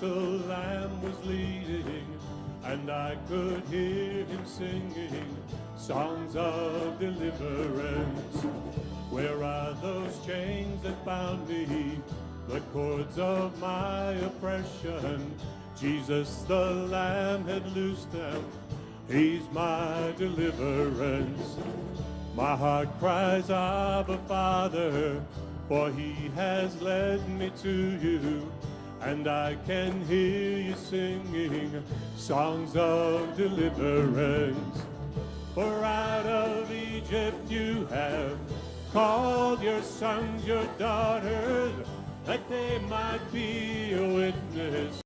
little lamb was leading, and I could hear him singing songs of deliverance. Where are those chains that bound me, the cords of my oppression? Jesus the Lamb had loosed them, he's my deliverance. My heart cries, Abba, Father, for he has led me to you, and I can hear you singing songs of deliverance. For out of Egypt you have called your sons, your daughters, that they might be a witness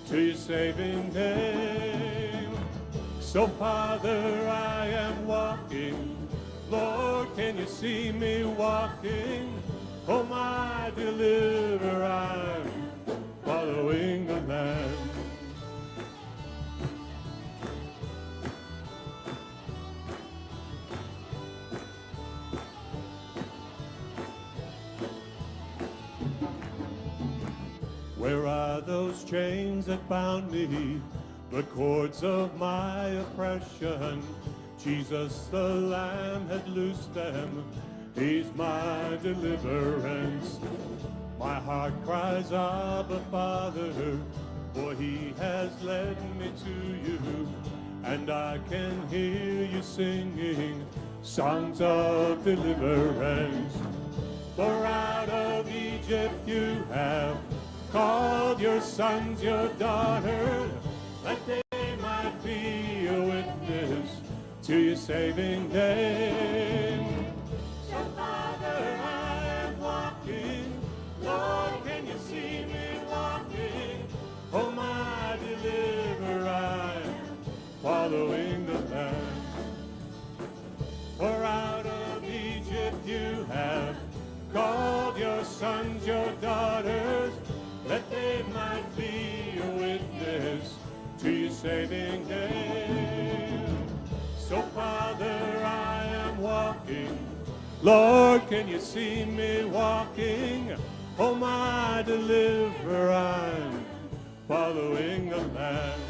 to your saving name. So, Father, I am walking. Lord, can you see me walking? Oh, my deliverer, I'm following the Lamb. Where are those chains that bound me, the cords of my oppression? Jesus the Lamb had loosed them, he's my deliverance. My heart cries, Abba, Father, for he has led me to you, and I can hear you singing songs of deliverance. For out of Egypt you have called your sons, your daughters, that they might be a witness to your saving name. So, Father, I am walking. Lord, can you see me walking? Oh, my deliverer, I am following the Lamb. For out of Egypt you have called your sons, your daughters, that they might be a witness to your saving name. So, Father, I am walking. Lord, can you see me walking? Oh, my deliverer, I'm following the Lamb.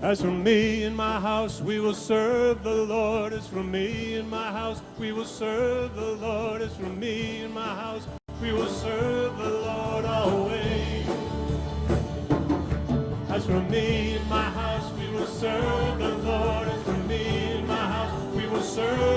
As for me and my house, we will serve the Lord. As for me and my house, we will serve the Lord. As for me and my house, we will serve the Lord always. As for me and my house, we will serve the Lord. As for me and my house, we will serve